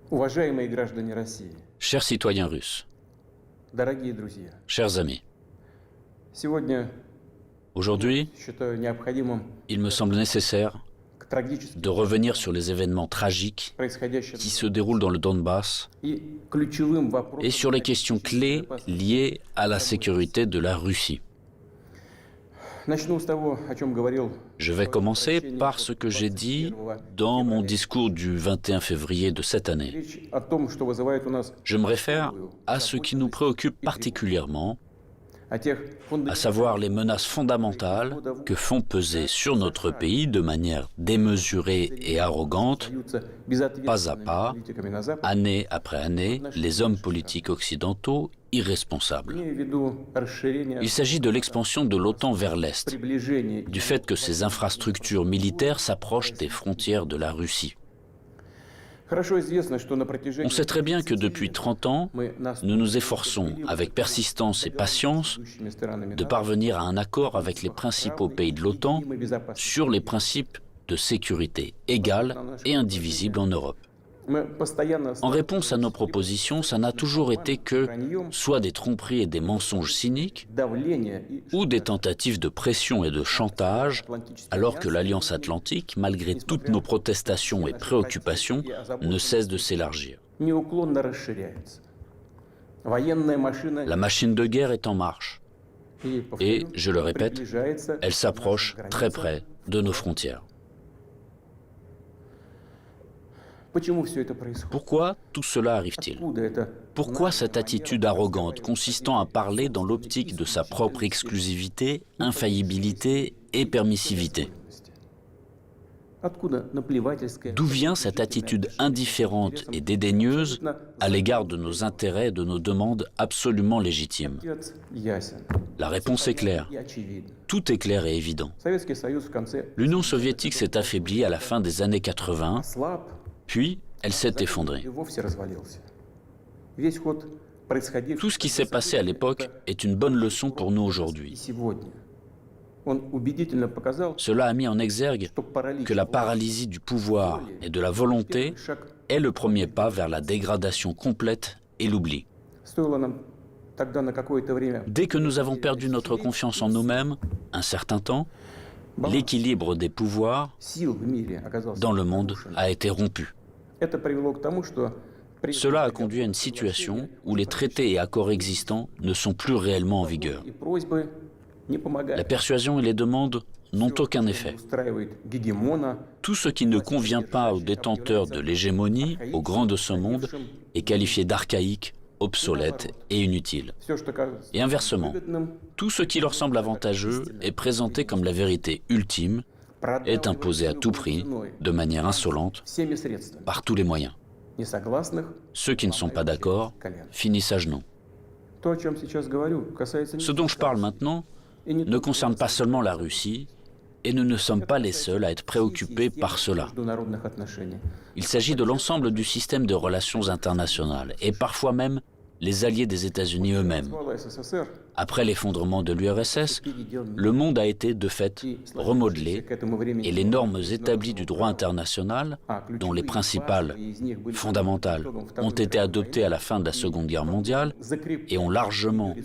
Уважаемые граждане России, Chers citoyens russes, дорогие друзья, chers amis, сегодня aujourd'hui, считаю необходимым il me semble nécessaire к трагическим de revenir sur les événements tragiques происходящим qui se déroulent dans le Donbass и ключевым вопросам et sur les questions clés liées à la sécurité de la Russie. Начну с того, о чем говорил. Je vais commencer par ce que j'ai dit dans mon discours du 21 février de cette année. Речь о том, что вызывает у нас Je me réfère à ce qui nous préoccupe particulièrement, о тех à savoir les menaces fondamentales que font peser sur notre pays de manière démesurée et arrogante, pas à pas, année après année, les hommes politiques occidentaux irresponsables. Il s'agit de l'expansion de l'OTAN vers l'Est, du fait que ces infrastructures militaires s'approchent des frontières de la Russie. On sait très bien que depuis 30 ans, nous nous efforçons, avec persistance et patience, de parvenir à un accord avec les principaux pays de l'OTAN sur les principes de sécurité égale et indivisible en Europe. En réponse à nos propositions, ça n'a toujours été que soit des tromperies et des mensonges cyniques, ou des tentatives de pression et de chantage, alors que l'Alliance Atlantique, malgré toutes nos protestations et préoccupations, ne cesse de s'élargir. La machine de guerre est en marche, et, je le répète, elle s'approche très près de nos frontières. Pourquoi tout cela arrive-t-il? Pourquoi cette attitude arrogante consistant à parler dans l'optique de sa propre exclusivité, infaillibilité et permissivité? D'où vient cette attitude indifférente et dédaigneuse à l'égard de nos intérêts et de nos demandes absolument légitimes? La réponse est claire. Tout est clair et évident. L'Union soviétique s'est affaiblie à la fin des années 80, puis elle s'est effondrée. Tout ce qui s'est passé à l'époque est une bonne leçon pour nous aujourd'hui. Cela a mis en exergue que la paralysie du pouvoir et de la volonté est le premier pas vers la dégradation complète et l'oubli. Dès que nous avons perdu notre confiance en nous-mêmes, un certain temps, l'équilibre des pouvoirs dans le monde a été rompu. Cela a conduit à une situation où les traités et accords existants ne sont plus réellement en vigueur. La persuasion et les demandes n'ont aucun effet. Tout ce qui ne convient pas aux détenteurs de l'hégémonie, aux grands de ce monde, est qualifié d'archaïque, obsolète et inutile. Et inversement, tout ce qui leur semble avantageux est présenté comme la vérité ultime, est imposé à tout prix, de manière insolente, par tous les moyens. Ceux qui ne sont pas d'accord finissent à genoux. Ce dont je parle maintenant ne concerne pas seulement la Russie, et nous ne sommes pas les seuls à être préoccupés par cela. Il s'agit de l'ensemble du système de relations internationales, et parfois même les alliés des États-Unis eux-mêmes. Après l'effondrement de l'URSS, le monde a été de fait remodelé et les normes établies du droit international, dont les principales, fondamentales, ont été adoptées à la fin de la Seconde Guerre mondiale et ont largement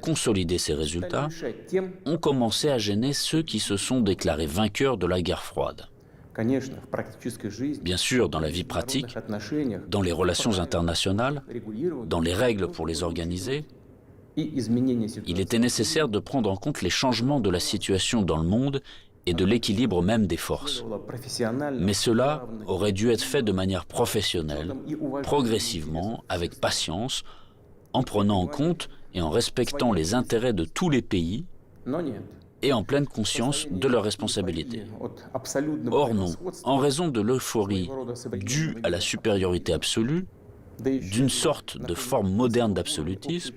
consolidé ces résultats, ont commencé à gêner ceux qui se sont déclarés vainqueurs de la guerre froide. Bien sûr, dans la vie pratique, dans les relations internationales, dans les règles pour les organiser, il était nécessaire de prendre en compte les changements de la situation dans le monde et de l'équilibre même des forces. Mais cela aurait dû être fait de manière professionnelle, progressivement, avec patience, en prenant en compte et en respectant les intérêts de tous les pays, et en pleine conscience de leurs responsabilités. Or non, en raison de l'euphorie due à la supériorité absolue, d'une sorte de forme moderne d'absolutisme,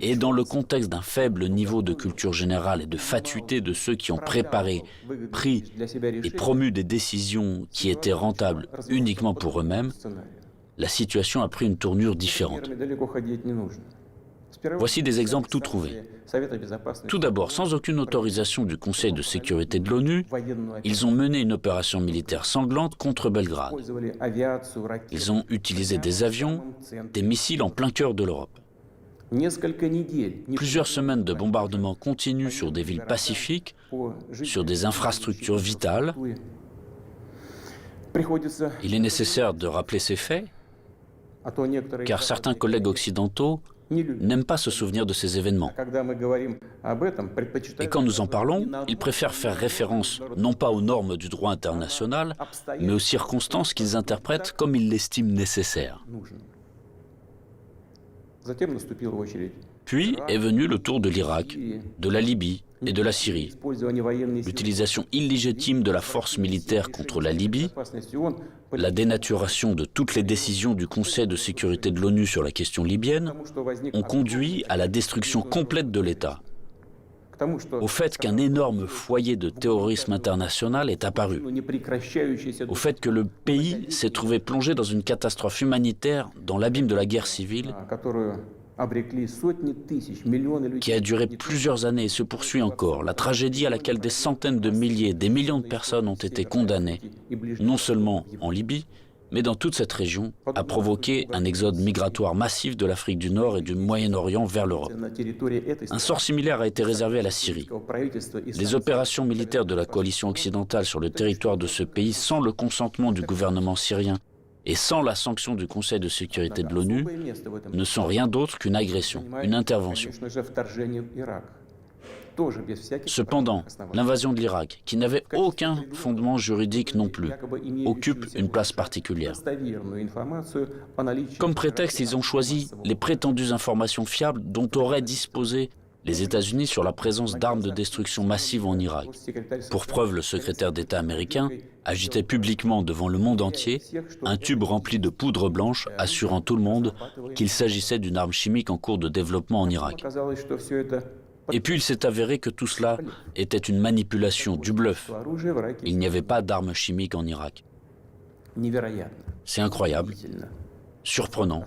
et dans le contexte d'un faible niveau de culture générale et de fatuité de ceux qui ont préparé, pris et promu des décisions qui étaient rentables uniquement pour eux-mêmes, la situation a pris une tournure différente. Voici des exemples tout trouvés. Tout d'abord, sans aucune autorisation du Conseil de sécurité de l'ONU, ils ont mené une opération militaire sanglante contre Belgrade. Ils ont utilisé des avions, des missiles en plein cœur de l'Europe. Plusieurs semaines de bombardements continus sur des villes pacifiques, sur des infrastructures vitales. Il est nécessaire de rappeler ces faits, car certains collègues occidentaux n'aiment pas se souvenir de ces événements. Et quand nous en parlons, ils préfèrent faire référence non pas aux normes du droit international, mais aux circonstances qu'ils interprètent comme ils l'estiment nécessaires. Puis est venu le tour de l'Irak, de la Libye et de la Syrie. L'utilisation illégitime de la force militaire contre la Libye, la dénaturation de toutes les décisions du Conseil de sécurité de l'ONU sur la question libyenne ont conduit à la destruction complète de l'État, au fait qu'un énorme foyer de terrorisme international est apparu, au fait que le pays s'est trouvé plongé dans une catastrophe humanitaire dans l'abîme de la guerre civile qui a duré plusieurs années et se poursuit encore, la tragédie à laquelle des centaines de milliers, des millions de personnes ont été condamnées, non seulement en Libye, mais dans toute cette région, a provoqué un exode migratoire massif de l'Afrique du Nord et du Moyen-Orient vers l'Europe. Un sort similaire a été réservé à la Syrie. Les opérations militaires de la coalition occidentale sur le territoire de ce pays, sans le consentement du gouvernement syrien et sans la sanction du Conseil de sécurité de l'ONU, ne sont rien d'autre qu'une agression, une intervention. Cependant, l'invasion de l'Irak, qui n'avait aucun fondement juridique non plus, occupe une place particulière. Comme prétexte, ils ont choisi les prétendues informations fiables dont auraient disposé les États-Unis sur la présence d'armes de destruction massive en Irak. Pour preuve, le secrétaire d'État américain agitait publiquement devant le monde entier un tube rempli de poudre blanche assurant tout le monde qu'il s'agissait d'une arme chimique en cours de développement en Irak. Et puis il s'est avéré que tout cela était une manipulation, du bluff. Il n'y avait pas d'armes chimiques en Irak. C'est incroyable, surprenant,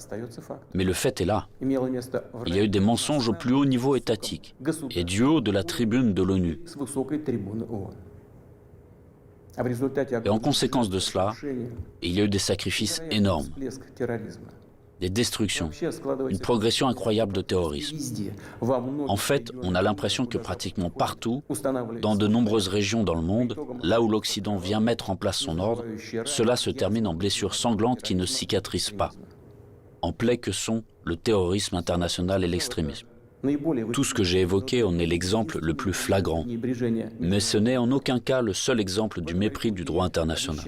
mais le fait est là. Il y a eu des mensonges au plus haut niveau étatique et du haut de la tribune de l'ONU. Et en conséquence de cela, il y a eu des sacrifices énormes, des destructions, une progression incroyable de terrorisme. En fait, on a l'impression que pratiquement partout, dans de nombreuses régions dans le monde, là où l'Occident vient mettre en place son ordre, cela se termine en blessures sanglantes qui ne cicatrisent pas, en plaies que sont le terrorisme international et l'extrémisme. Tout ce que j'ai évoqué en est l'exemple le plus flagrant, mais ce n'est en aucun cas le seul exemple du mépris du droit international.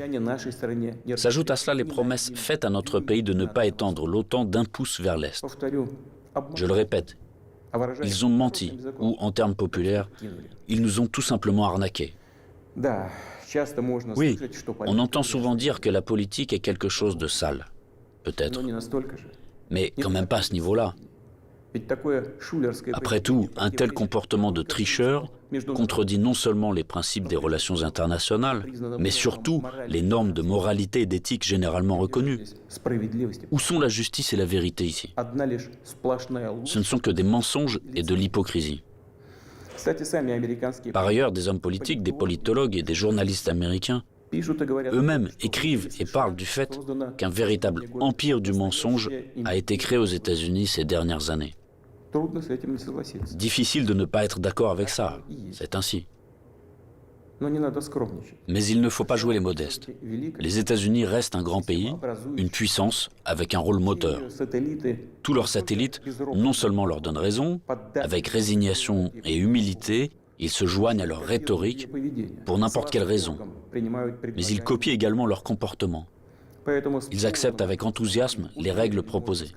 S'ajoutent à cela les promesses faites à notre pays de ne pas étendre l'OTAN d'un pouce vers l'Est. Je le répète, ils ont menti, ou en termes populaires, ils nous ont tout simplement arnaqués. Oui, on entend souvent dire que la politique est quelque chose de sale, peut-être, mais quand même pas à ce niveau-là. Après tout, un tel comportement de tricheur contredit non seulement les principes des relations internationales, mais surtout les normes de moralité et d'éthique généralement reconnues. Où sont la justice et la vérité ici? Ce ne sont que des mensonges et de l'hypocrisie. Par ailleurs, des hommes politiques, des politologues et des journalistes américains eux-mêmes écrivent et parlent du fait qu'un véritable empire du mensonge a été créé aux États-Unis ces dernières années. Difficile de ne pas être d'accord avec ça, c'est ainsi. Mais il ne faut pas jouer les modestes. Les États-Unis restent un grand pays, une puissance avec un rôle moteur. Tous leurs satellites non seulement leur donnent raison, avec résignation et humilité, ils se joignent à leur rhétorique pour n'importe quelle raison, mais ils copient également leur comportement. Ils acceptent avec enthousiasme les règles proposées.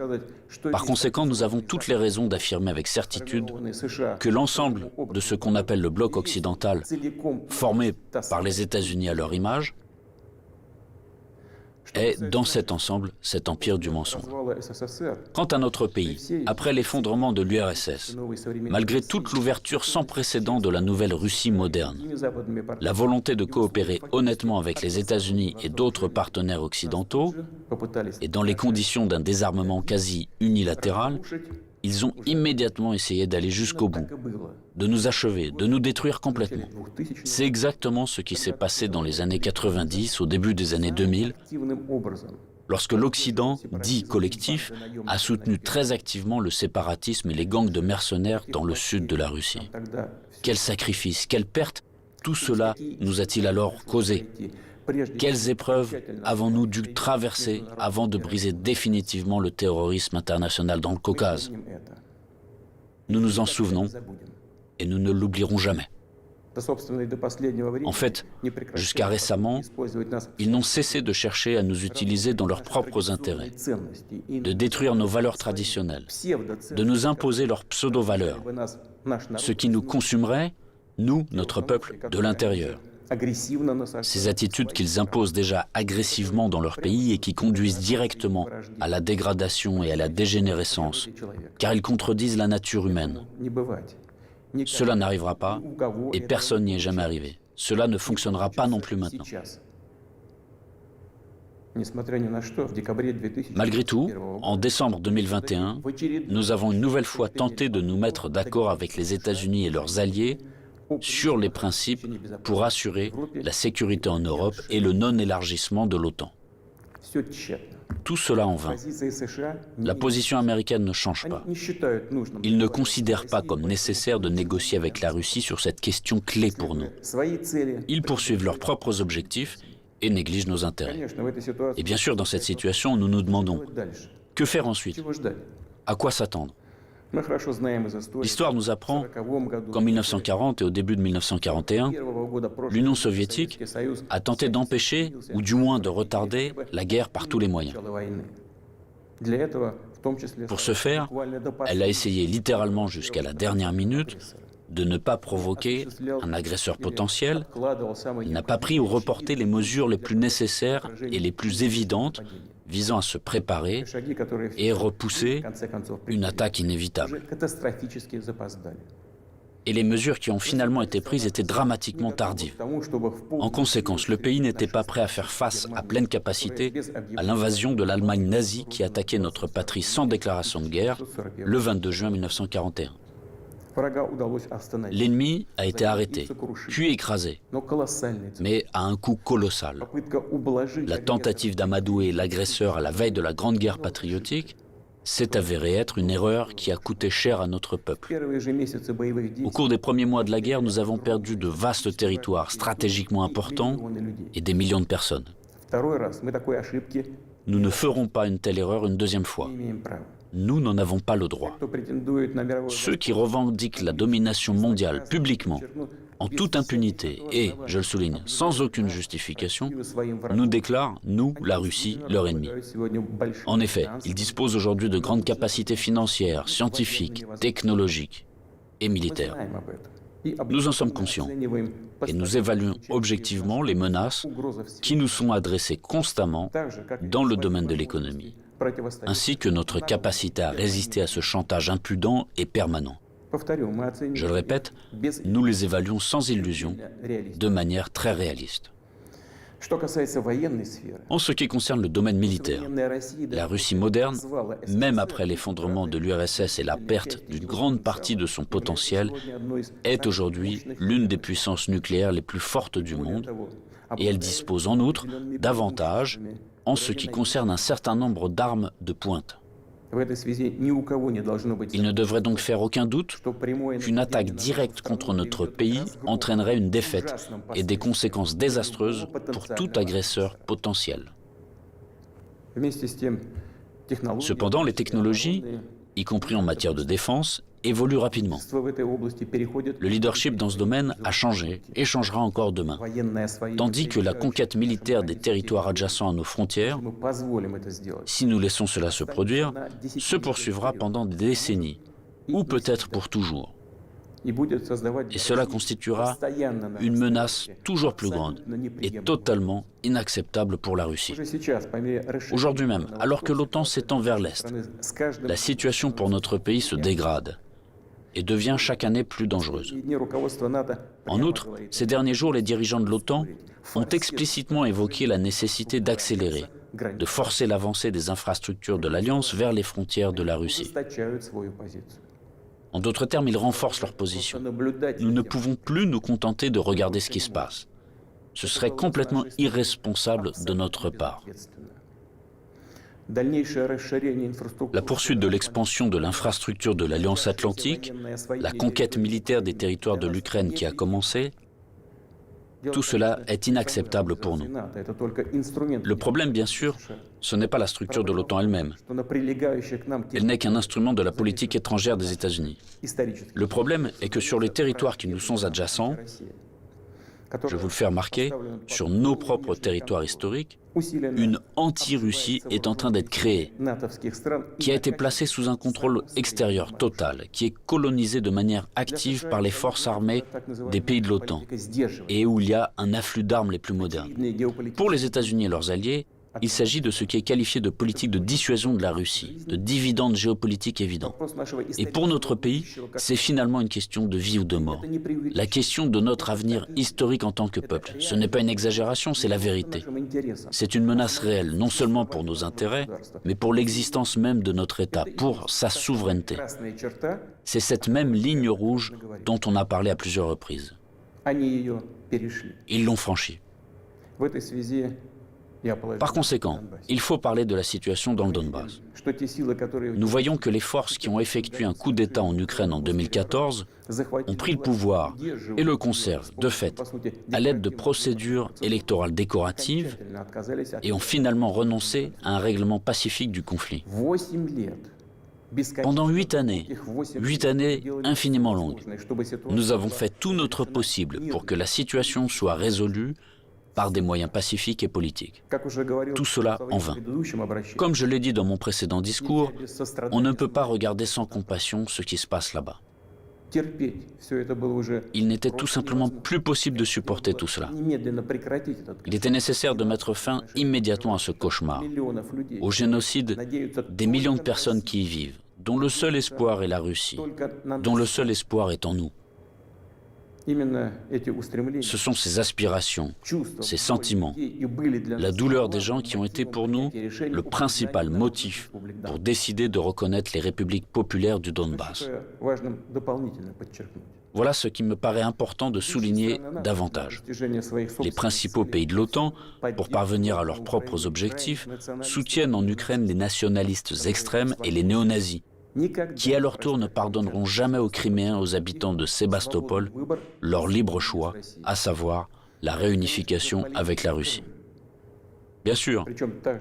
Par conséquent, nous avons toutes les raisons d'affirmer avec certitude que l'ensemble de ce qu'on appelle le bloc occidental, formé par les États-Unis à leur image, est, dans cet ensemble, cet empire du mensonge. Quant à notre pays, après l'effondrement de l'URSS, malgré toute l'ouverture sans précédent de la nouvelle Russie moderne, la volonté de coopérer honnêtement avec les États-Unis et d'autres partenaires occidentaux, et dans les conditions d'un désarmement quasi unilatéral, Ils ont immédiatement essayé d'aller jusqu'au bout, de nous achever, de nous détruire complètement. C'est exactement ce qui s'est passé dans les années 90, au début des années 2000, lorsque l'Occident, dit collectif, a soutenu très activement le séparatisme et les gangs de mercenaires dans le sud de la Russie. Quels sacrifices, quelles pertes, tout cela nous a-t-il alors causé? Quelles épreuves avons-nous dû traverser avant de briser définitivement le terrorisme international dans le Caucase? Nous nous en souvenons et nous ne l'oublierons jamais. En fait, jusqu'à récemment, ils n'ont cessé de chercher à nous utiliser dans leurs propres intérêts, de détruire nos valeurs traditionnelles, de nous imposer leurs pseudo-valeurs, ce qui nous consumerait, nous, notre peuple, de l'intérieur. Ces attitudes qu'ils imposent déjà agressivement dans leur pays et qui conduisent directement à la dégradation et à la dégénérescence, car ils contredisent la nature humaine. Cela n'arrivera pas et personne n'y est jamais arrivé. Cela ne fonctionnera pas non plus maintenant. Malgré tout, en décembre 2021, nous avons une nouvelle fois tenté de nous mettre d'accord avec les États-Unis et leurs alliés sur les principes pour assurer la sécurité en Europe et le non-élargissement de l'OTAN. Tout cela en vain. La position américaine ne change pas. Ils ne considèrent pas comme nécessaire de négocier avec la Russie sur cette question clé pour nous. Ils poursuivent leurs propres objectifs et négligent nos intérêts. Et bien sûr, dans cette situation, nous nous demandons, que faire ensuite? À quoi s'attendre? L'histoire nous apprend qu'en 1940 et au début de 1941, l'Union soviétique a tenté d'empêcher, ou du moins de retarder, la guerre par tous les moyens. Pour ce faire, elle a essayé littéralement jusqu'à la dernière minute de ne pas provoquer un agresseur potentiel, n'a pas pris ou reporté les mesures les plus nécessaires et les plus évidentes visant à se préparer et repousser une attaque inévitable. Et les mesures qui ont finalement été prises étaient dramatiquement tardives. En conséquence, le pays n'était pas prêt à faire face à pleine capacité à l'invasion de l'Allemagne nazie qui attaquait notre patrie sans déclaration de guerre le 22 juin 1941. L'ennemi a été arrêté, puis écrasé, mais à un coût colossal. La tentative d'amadouer l'agresseur à la veille de la Grande Guerre patriotique s'est avérée être une erreur qui a coûté cher à notre peuple. Au cours des premiers mois de la guerre, nous avons perdu de vastes territoires stratégiquement importants et des millions de personnes. Nous ne ferons pas une telle erreur une deuxième fois. Nous n'en avons pas le droit. Ceux qui revendiquent la domination mondiale publiquement, en toute impunité et, je le souligne, sans aucune justification, nous déclarent, nous, la Russie, leur ennemi. En effet, ils disposent aujourd'hui de grandes capacités financières, scientifiques, technologiques et militaires. Nous en sommes conscients et nous évaluons objectivement les menaces qui nous sont adressées constamment dans le domaine de l'économie, ainsi que notre capacité à résister à ce chantage impudent et permanent. Je le répète, nous les évaluons sans illusion, de manière très réaliste. En ce qui concerne le domaine militaire, la Russie moderne, même après l'effondrement de l'URSS et la perte d'une grande partie de son potentiel, est aujourd'hui l'une des puissances nucléaires les plus fortes du monde et elle dispose en outre d'avantages en ce qui concerne un certain nombre d'armes de pointe. Il ne devrait donc faire aucun doute qu'une attaque directe contre notre pays entraînerait une défaite et des conséquences désastreuses pour tout agresseur potentiel. Cependant, les technologies, y compris en matière de défense, évoluent rapidement. Le leadership dans ce domaine a changé et changera encore demain. Tandis que la conquête militaire des territoires adjacents à nos frontières, si nous laissons cela se produire, se poursuivra pendant des décennies, ou peut-être pour toujours. Et cela constituera une menace toujours plus grande et totalement inacceptable pour la Russie. Aujourd'hui même, alors que l'OTAN s'étend vers l'Est, la situation pour notre pays se dégrade et devient chaque année plus dangereuse. En outre, ces derniers jours, les dirigeants de l'OTAN ont explicitement évoqué la nécessité d'accélérer, de forcer l'avancée des infrastructures de l'Alliance vers les frontières de la Russie. En d'autres termes, ils renforcent leur position. Nous ne pouvons plus nous contenter de regarder ce qui se passe. Ce serait complètement irresponsable de notre part. La poursuite de l'expansion de l'infrastructure de l'Alliance Atlantique, la conquête militaire des territoires de l'Ukraine qui a commencé, tout cela est inacceptable pour nous. Le problème, bien sûr, ce n'est pas la structure de l'OTAN elle-même. Elle n'est qu'un instrument de la politique étrangère des États-Unis. Le problème est que sur les territoires qui nous sont adjacents, je vous le fais remarquer, sur nos propres territoires historiques, une anti-Russie est en train d'être créée, qui a été placée sous un contrôle extérieur total, qui est colonisée de manière active par les forces armées des pays de l'OTAN, et où il y a un afflux d'armes les plus modernes. Pour les États-Unis et leurs alliés, il s'agit de ce qui est qualifié de politique de dissuasion de la Russie, de dividendes géopolitiques évidents. Et pour notre pays, c'est finalement une question de vie ou de mort. La question de notre avenir historique en tant que peuple. Ce n'est pas une exagération, c'est la vérité. C'est une menace réelle, non seulement pour nos intérêts, mais pour l'existence même de notre État, pour sa souveraineté. C'est cette même ligne rouge dont on a parlé à plusieurs reprises. Ils l'ont franchie. Par conséquent, il faut parler de la situation dans le Donbass. Nous voyons que les forces qui ont effectué un coup d'État en Ukraine en 2014 ont pris le pouvoir et le conservent, de fait, à l'aide de procédures électorales décoratives et ont finalement renoncé à un règlement pacifique du conflit. Pendant 8 années infiniment longues, nous avons fait tout notre possible pour que la situation soit résolue par des moyens pacifiques et politiques. Tout cela en vain. Comme je l'ai dit dans mon précédent discours, on ne peut pas regarder sans compassion ce qui se passe là-bas. Il n'était tout simplement plus possible de supporter tout cela. Il était nécessaire de mettre fin immédiatement à ce cauchemar, au génocide des millions de personnes qui y vivent, dont le seul espoir est la Russie, dont le seul espoir est en nous. Ce sont ces aspirations, ces sentiments, la douleur des gens qui ont été pour nous le principal motif pour décider de reconnaître les républiques populaires du Donbass. Voilà ce qui me paraît important de souligner davantage. Les principaux pays de l'OTAN, pour parvenir à leurs propres objectifs, soutiennent en Ukraine les nationalistes extrêmes et les néo-nazis, qui à leur tour ne pardonneront jamais aux Criméens, aux habitants de Sébastopol, leur libre choix, à savoir la réunification avec la Russie. Bien sûr,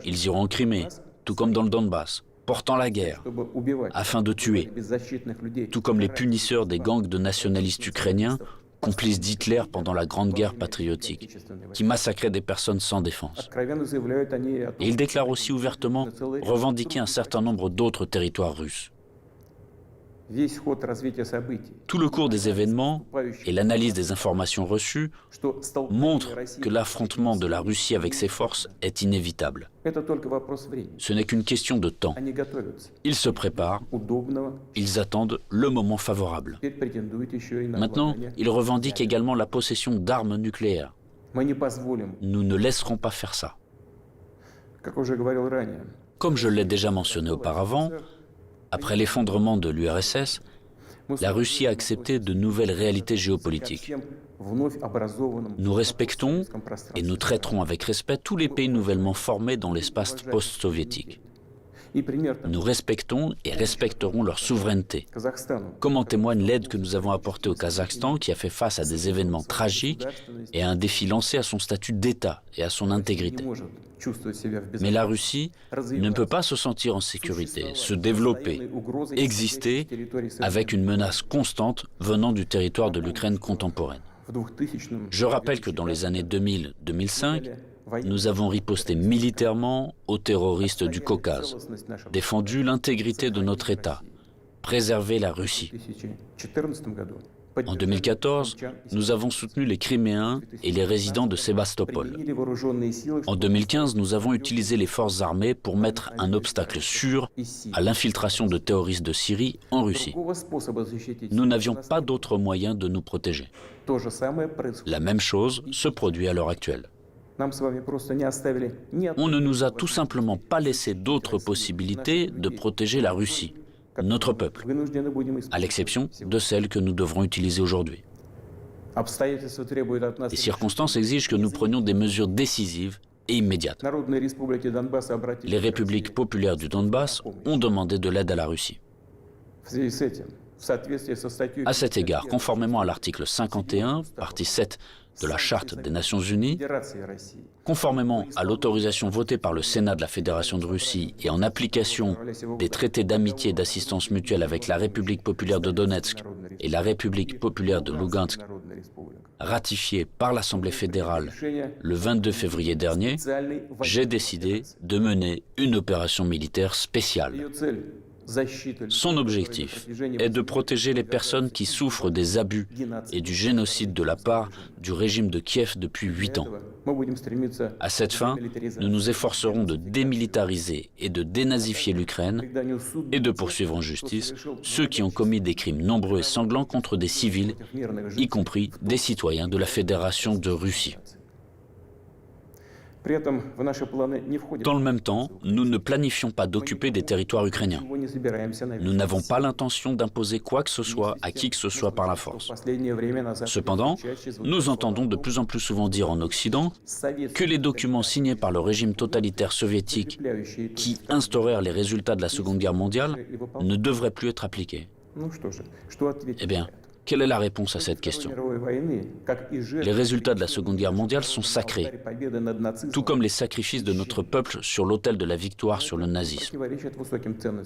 ils iront en Crimée, tout comme dans le Donbass, portant la guerre, afin de tuer, tout comme les punisseurs des gangs de nationalistes ukrainiens, complices d'Hitler pendant la Grande Guerre patriotique, qui massacraient des personnes sans défense. Et ils déclarent aussi ouvertement revendiquer un certain nombre d'autres territoires russes. Tout le cours des événements et l'analyse des informations reçues montrent que l'affrontement de la Russie avec ses forces est inévitable. Ce n'est qu'une question de temps. Ils se préparent, ils attendent le moment favorable. Maintenant, ils revendiquent également la possession d'armes nucléaires. Nous ne laisserons pas faire ça. Comme je l'ai déjà mentionné auparavant, après l'effondrement de l'URSS, la Russie a accepté de nouvelles réalités géopolitiques. Nous respectons et nous traiterons avec respect tous les pays nouvellement formés dans l'espace post-soviétique. Nous respectons et respecterons leur souveraineté, comme en témoigne l'aide que nous avons apportée au Kazakhstan qui a fait face à des événements tragiques et à un défi lancé à son statut d'État et à son intégrité. Mais la Russie ne peut pas se sentir en sécurité, se développer, exister avec une menace constante venant du territoire de l'Ukraine contemporaine. Je rappelle que dans les années 2000-2005, nous avons riposté militairement aux terroristes du Caucase, défendu l'intégrité de notre État, préservé la Russie. En 2014, nous avons soutenu les Criméens et les résidents de Sébastopol. En 2015, nous avons utilisé les forces armées pour mettre un obstacle sûr à l'infiltration de terroristes de Syrie en Russie. Nous n'avions pas d'autre moyen de nous protéger. La même chose se produit à l'heure actuelle. On ne nous a tout simplement pas laissé d'autres possibilités de protéger la Russie, notre peuple, à l'exception de celles que nous devrons utiliser aujourd'hui. Les circonstances exigent que nous prenions des mesures décisives et immédiates. Les républiques populaires du Donbass ont demandé de l'aide à la Russie. À cet égard, conformément à l'article 51, partie 7 de la Charte des Nations Unies, conformément à l'autorisation votée par le Sénat de la Fédération de Russie et en application des traités d'amitié et d'assistance mutuelle avec la République populaire de Donetsk et la République populaire de Lugansk, ratifiés par l'Assemblée fédérale le 22 février dernier, j'ai décidé de mener une opération militaire spéciale. Son objectif est de protéger les personnes qui souffrent des abus et du génocide de la part du régime de Kiev depuis 8 ans. À cette fin, nous nous efforcerons de démilitariser et de dénazifier l'Ukraine et de poursuivre en justice ceux qui ont commis des crimes nombreux et sanglants contre des civils, y compris des citoyens de la Fédération de Russie. Dans le même temps, nous ne planifions pas d'occuper des territoires ukrainiens. Nous n'avons pas l'intention d'imposer quoi que ce soit à qui que ce soit par la force. Cependant, nous entendons de plus en plus souvent dire en Occident que les documents signés par le régime totalitaire soviétique qui instaurèrent les résultats de la Seconde Guerre mondiale ne devraient plus être appliqués. Eh bien, quelle est la réponse à cette question? Les résultats de la Seconde Guerre mondiale sont sacrés, tout comme les sacrifices de notre peuple sur l'autel de la victoire sur le nazisme.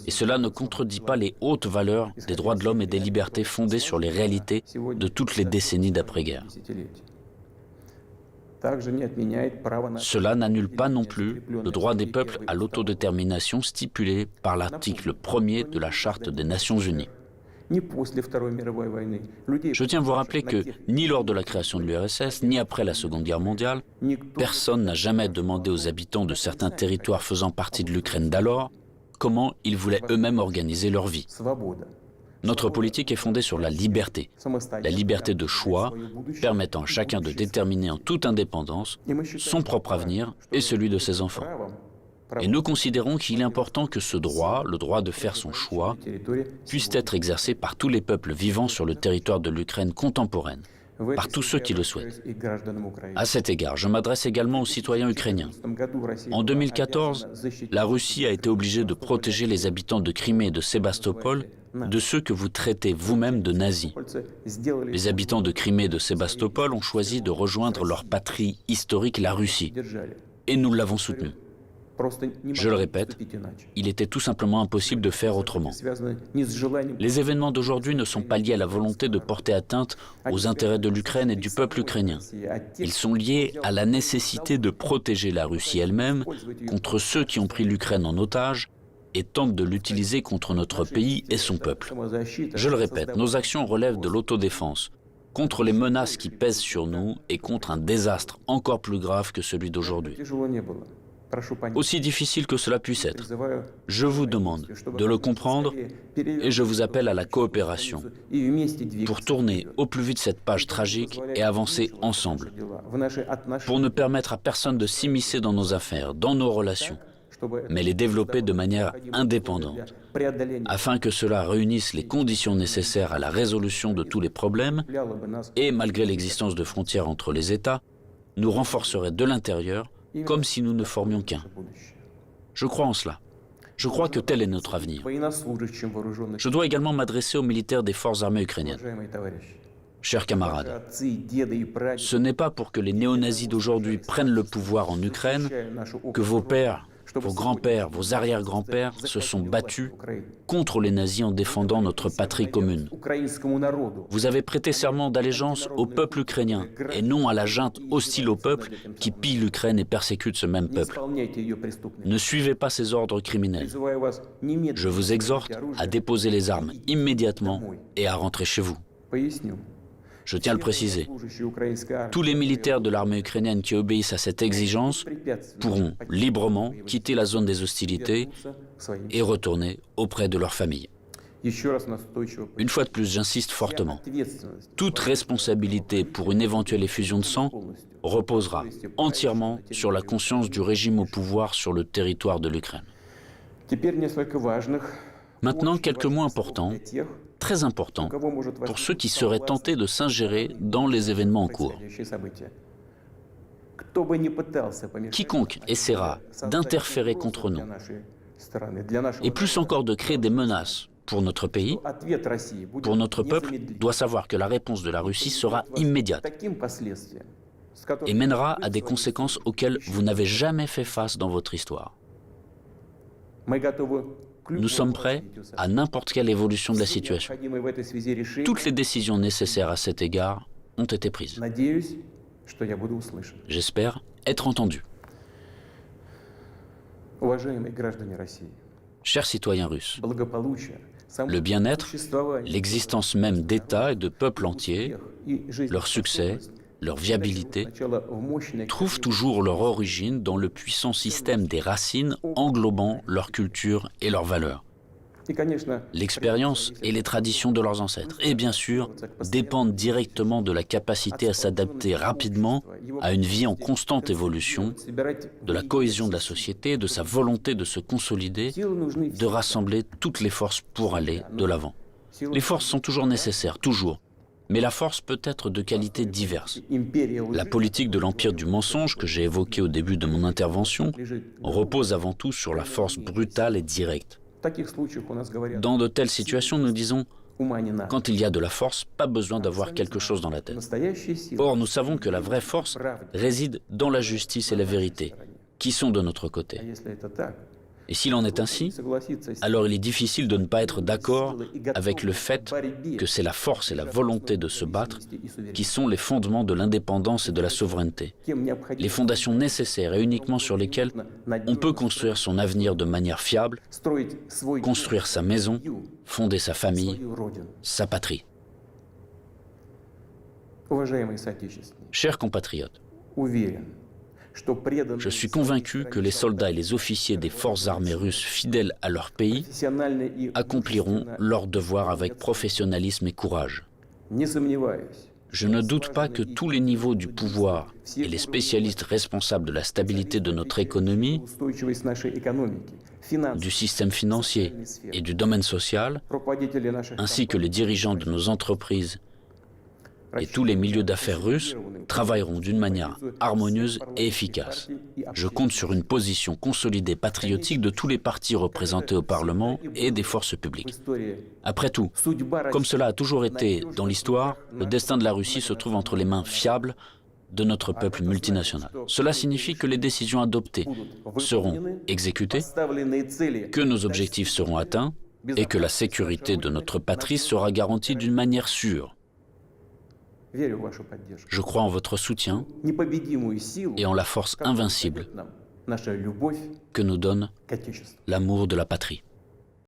Et cela ne contredit pas les hautes valeurs des droits de l'homme et des libertés fondées sur les réalités de toutes les décennies d'après-guerre. Cela n'annule pas non plus le droit des peuples à l'autodétermination stipulé par l'article 1er de la Charte des Nations Unies. Je tiens à vous rappeler que ni lors de la création de l'URSS, ni après la Seconde Guerre mondiale, personne n'a jamais demandé aux habitants de certains territoires faisant partie de l'Ukraine d'alors comment ils voulaient eux-mêmes organiser leur vie. Notre politique est fondée sur la liberté de choix, permettant à chacun de déterminer en toute indépendance son propre avenir et celui de ses enfants. Et nous considérons qu'il est important que ce droit, le droit de faire son choix, puisse être exercé par tous les peuples vivant sur le territoire de l'Ukraine contemporaine, par tous ceux qui le souhaitent. À cet égard, je m'adresse également aux citoyens ukrainiens. En 2014, la Russie a été obligée de protéger les habitants de Crimée et de Sébastopol de ceux que vous traitez vous-même de nazis. Les habitants de Crimée et de Sébastopol ont choisi de rejoindre leur patrie historique, la Russie, et nous l'avons soutenu. Je le répète, il était tout simplement impossible de faire autrement. Les événements d'aujourd'hui ne sont pas liés à la volonté de porter atteinte aux intérêts de l'Ukraine et du peuple ukrainien. Ils sont liés à la nécessité de protéger la Russie elle-même contre ceux qui ont pris l'Ukraine en otage et tentent de l'utiliser contre notre pays et son peuple. Je le répète, nos actions relèvent de l'autodéfense, contre les menaces qui pèsent sur nous et contre un désastre encore plus grave que celui d'aujourd'hui. Aussi difficile que cela puisse être, je vous demande de le comprendre et je vous appelle à la coopération pour tourner au plus vite cette page tragique et avancer ensemble, pour ne permettre à personne de s'immiscer dans nos affaires, dans nos relations, mais les développer de manière indépendante, afin que cela réunisse les conditions nécessaires à la résolution de tous les problèmes et, malgré l'existence de frontières entre les États, nous renforcerait de l'intérieur comme si nous ne formions qu'un. Je crois en cela. Je crois que tel est notre avenir. Je dois également m'adresser aux militaires des forces armées ukrainiennes. Chers camarades, ce n'est pas pour que les néo-nazis d'aujourd'hui prennent le pouvoir en Ukraine que vos pères, vos grands-pères, vos arrière-grands-pères se sont battus contre les nazis en défendant notre patrie commune. Vous avez prêté serment d'allégeance au peuple ukrainien et non à la junte hostile au peuple qui pille l'Ukraine et persécute ce même peuple. Ne suivez pas ces ordres criminels. Je vous exhorte à déposer les armes immédiatement et à rentrer chez vous. Je tiens à le préciser, tous les militaires de l'armée ukrainienne qui obéissent à cette exigence pourront librement quitter la zone des hostilités et retourner auprès de leur famille. Une fois de plus, j'insiste fortement. Toute responsabilité pour une éventuelle effusion de sang reposera entièrement sur la conscience du régime au pouvoir sur le territoire de l'Ukraine. Maintenant, quelques mots importants, très importants, pour ceux qui seraient tentés de s'ingérer dans les événements en cours. Quiconque essaiera d'interférer contre nous, et plus encore de créer des menaces pour notre pays, pour notre peuple, doit savoir que la réponse de la Russie sera immédiate et mènera à des conséquences auxquelles vous n'avez jamais fait face dans votre histoire. Nous sommes prêts à n'importe quelle évolution de la situation. Toutes les décisions nécessaires à cet égard ont été prises. J'espère être entendu. Chers citoyens russes, le bien-être, l'existence même d'États et de peuples entiers, leur succès, leur viabilité, trouvent toujours leur origine dans le puissant système des racines englobant leur culture et leurs valeurs. L'expérience et les traditions de leurs ancêtres, et bien sûr, dépendent directement de la capacité à s'adapter rapidement à une vie en constante évolution, de la cohésion de la société, de sa volonté de se consolider, de rassembler toutes les forces pour aller de l'avant. Les forces sont toujours nécessaires, toujours. Mais la force peut être de qualités diverses. La politique de l'empire du mensonge que j'ai évoquée au début de mon intervention repose avant tout sur la force brutale et directe. Dans de telles situations, nous disons, quand il y a de la force, pas besoin d'avoir quelque chose dans la tête. Or, nous savons que la vraie force réside dans la justice et la vérité, qui sont de notre côté. Et s'il en est ainsi, alors il est difficile de ne pas être d'accord avec le fait que c'est la force et la volonté de se battre qui sont les fondements de l'indépendance et de la souveraineté, les fondations nécessaires et uniquement sur lesquelles on peut construire son avenir de manière fiable, construire sa maison, fonder sa famille, sa patrie. Chers compatriotes, je suis convaincu que les soldats et les officiers des forces armées russes fidèles à leur pays accompliront leur devoir avec professionnalisme et courage. Je ne doute pas que tous les niveaux du pouvoir et les spécialistes responsables de la stabilité de notre économie, du système financier et du domaine social, ainsi que les dirigeants de nos entreprises et tous les milieux d'affaires russes travailleront d'une manière harmonieuse et efficace. Je compte sur une position consolidée patriotique de tous les partis représentés au Parlement et des forces publiques. Après tout, comme cela a toujours été dans l'histoire, le destin de la Russie se trouve entre les mains fiables de notre peuple multinational. Cela signifie que les décisions adoptées seront exécutées, que nos objectifs seront atteints et que la sécurité de notre patrie sera garantie d'une manière sûre. Je crois en votre soutien et en la force invincible que nous donne l'amour de la patrie.